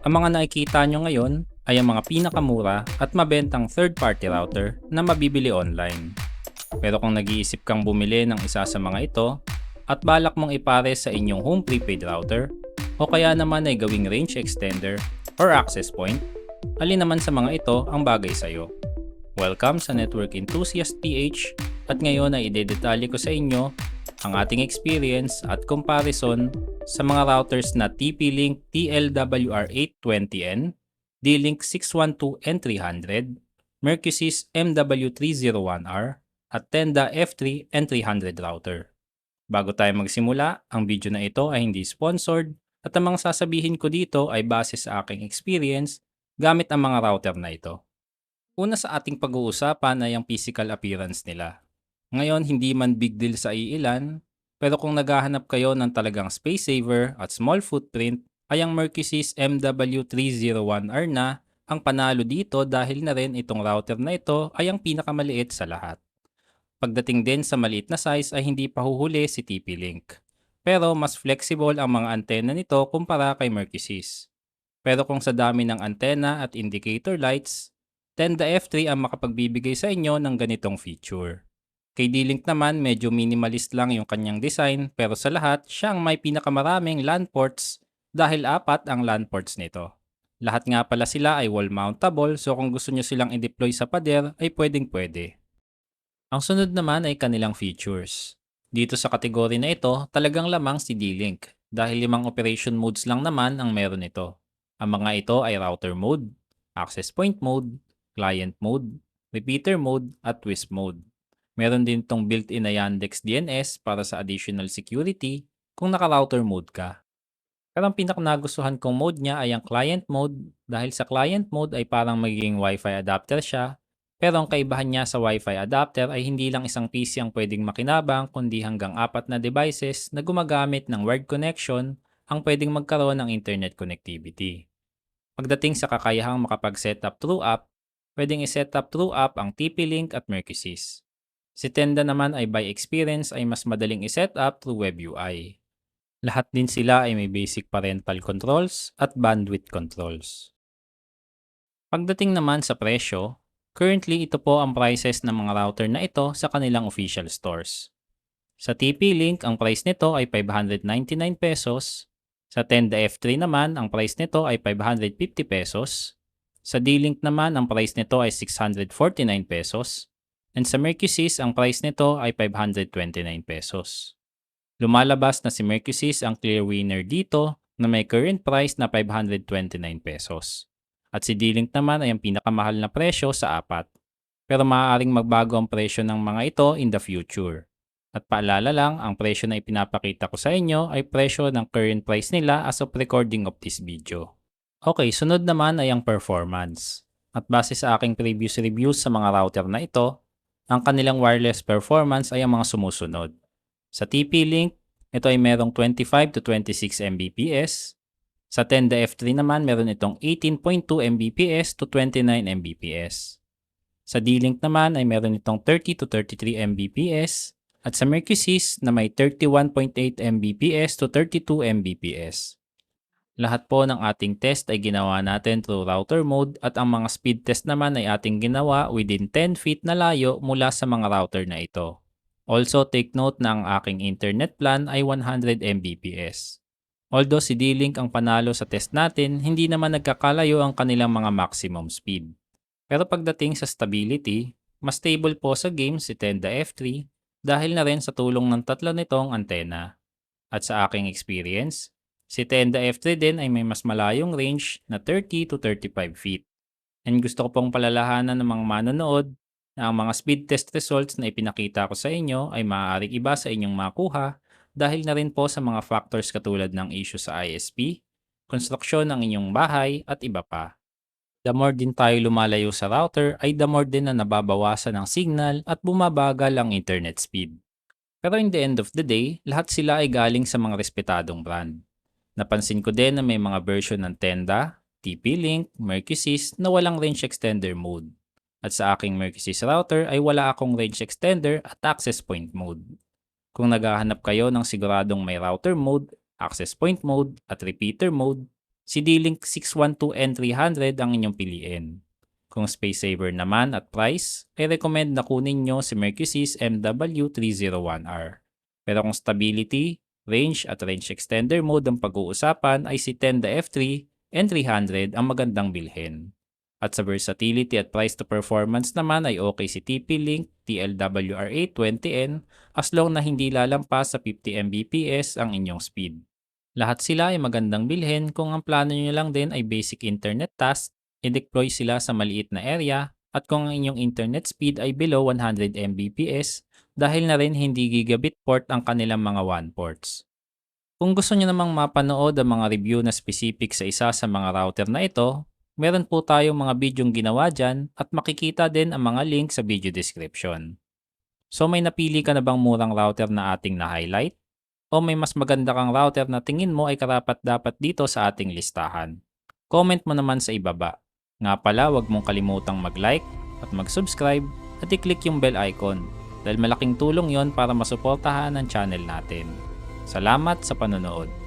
Ang mga nakikita nyo ngayon ay ang mga pinakamura at mabentang third-party router na mabibili online. Pero kung nag-iisip kang bumili ng isa sa mga ito at balak mong ipares sa inyong home prepaid router o kaya naman ay gawing range extender or access point, alin naman sa mga ito ang bagay sa iyo? Welcome sa Network Enthusiast PH at ngayon ay idedetalye ko sa inyo ang ating experience at comparison sa mga routers na TP-Link TLWR820N, D-Link 612N300, Mercusys MW301R, at Tenda F3 N300 router. Bago tayo magsimula, ang video na ito ay hindi sponsored at ang mga sasabihin ko dito ay base sa aking experience gamit ang mga router na ito. Una sa ating pag-uusapan ay ang physical appearance nila. Ngayon, hindi man big deal sa iilan, pero kung naghahanap kayo ng talagang space saver at small footprint, ay ang Mercusys MW301R na ang panalo dito dahil na rin itong router na ito ay ang pinakamaliit sa lahat. Pagdating din sa maliit na size ay hindi pa huhuli si TP-Link. Pero mas flexible ang mga antena nito kumpara kay Mercusys. Pero kung sa dami ng antena at indicator lights, Tenda F3 ang makapagbibigay sa inyo ng ganitong feature. Kay D-Link naman, medyo minimalist lang yung kanyang design pero sa lahat, siya ang may pinakamaraming LAN ports dahil 4 ang LAN ports nito. Lahat nga pala sila ay wall mountable so kung gusto nyo silang i-deploy sa pader ay pwedeng pwede. Ang sunod naman ay kanilang features. Dito sa kategory na ito, talagang lamang si D-Link dahil 5 operation modes lang naman ang meron ito. Ang mga ito ay router mode, access point mode, client mode, repeater mode, at WISP mode. Meron din itong built-in na Yandex DNS para sa additional security kung naka-router mode ka. Pero ang pinakanagustuhan kong mode niya ay ang client mode dahil sa client mode ay parang magiging Wi-Fi adapter siya. Pero ang kaibahan niya sa Wi-Fi adapter ay hindi lang isang PC ang pwedeng makinabang kundi hanggang 4 na devices na gumagamit ng wired connection ang pwedeng magkaroon ng internet connectivity. Pagdating sa kakayahang makapag-setup through app, pwedeng i-setup through app ang TP-Link at Mercusys. Si Tenda naman ay by experience ay mas madaling i-setup through web UI. Lahat din sila ay may basic parental controls at bandwidth controls. Pagdating naman sa presyo, currently ito po ang prices ng mga router na ito sa kanilang official stores. Sa TP-Link, ang price nito ay 599 pesos. Sa Tenda F3 naman, ang price nito ay 550 pesos. Sa D-Link naman, ang price nito ay 649 pesos. And sa Mercusys, ang price nito ay 529 pesos. Lumalabas na si Mercusys ang clear winner dito na may current price na 529 pesos. At si D-Link naman ay ang pinakamahal na presyo sa 4. Pero maaaring magbago ang presyo ng mga ito in the future. At paalala lang, ang presyo na ipinapakita ko sa inyo ay presyo ng current price nila as of recording of this video. Okay, sunod naman ay ang performance. At base sa aking previous reviews sa mga router na ito, ang kanilang wireless performance ay ang mga sumusunod. Sa TP-Link, ito ay merong 25 to 26 Mbps. Sa Tenda F3 naman, meron itong 18.2 Mbps to 29 Mbps. Sa D-Link naman ay meron itong 30 to 33 Mbps. At sa Mercusys na may 31.8 Mbps to 32 Mbps. Lahat po ng ating test ay ginawa natin through router mode at ang mga speed test naman ay ating ginawa within 10 feet na layo mula sa mga router na ito. Also take note na ang aking internet plan ay 100 Mbps. Although si D-Link ang panalo sa test natin, hindi naman nagkakalayo ang kanilang mga maximum speed. Pero pagdating sa stability, mas stable po sa game si Tenda F3 dahil na rin sa tulong ng tatlo nitong antena. At sa aking experience, si Tenda F3 din ay may mas malayong range na 30 to 35 feet. And gusto ko pong palalahanan ng mga manonood na ang mga speed test results na ipinakita ko sa inyo ay maaaring iba sa inyong makuha dahil na rin po sa mga factors katulad ng issue sa ISP, konstruksyon ng inyong bahay at iba pa. The more din tayo lumalayo sa router ay the more din na nababawasan ang signal at bumabagal ang internet speed. Pero in the end of the day, lahat sila ay galing sa mga respetadong brand. Napansin ko din na may mga version ng Tenda, TP-Link, Mercusys na walang range extender mode. At sa aking Mercusys router ay wala akong range extender at access point mode. Kung naghahanap kayo ng siguradong may router mode, access point mode at repeater mode, Si D-Link 612N300 ang inyong piliin. Kung space saver naman at price, ay recommend na kunin nyo si Mercusys MW301R. Pero kung stability, range at range extender mode ang pag-uusapan ay si Tenda F3 N300 ang magandang bilhin. At sa versatility at price to performance naman ay okay si TP-Link TLWR820N as long na hindi lalampas sa 50 Mbps ang inyong speed. Lahat sila ay magandang bilhin kung ang plano nyo lang din ay basic internet task, i-deploy sila sa maliit na area, at kung ang inyong internet speed ay below 100 Mbps dahil na rin hindi gigabit port ang kanilang mga WAN ports. Kung gusto nyo namang mapanood ang mga review na specific sa isa sa mga router na ito, meron po tayong mga bidyong ginawa dyan at makikita din ang mga link sa video description. So may napili ka na bang murang router na ating na-highlight? O may mas maganda kang router na tingin mo ay karapat-dapat dito sa ating listahan? Comment mo naman sa ibaba. Nga pala, huwag mong kalimutang mag-like at mag-subscribe at i-click yung bell icon dahil malaking tulong yon para masuportahan ang channel natin. Salamat sa panonood.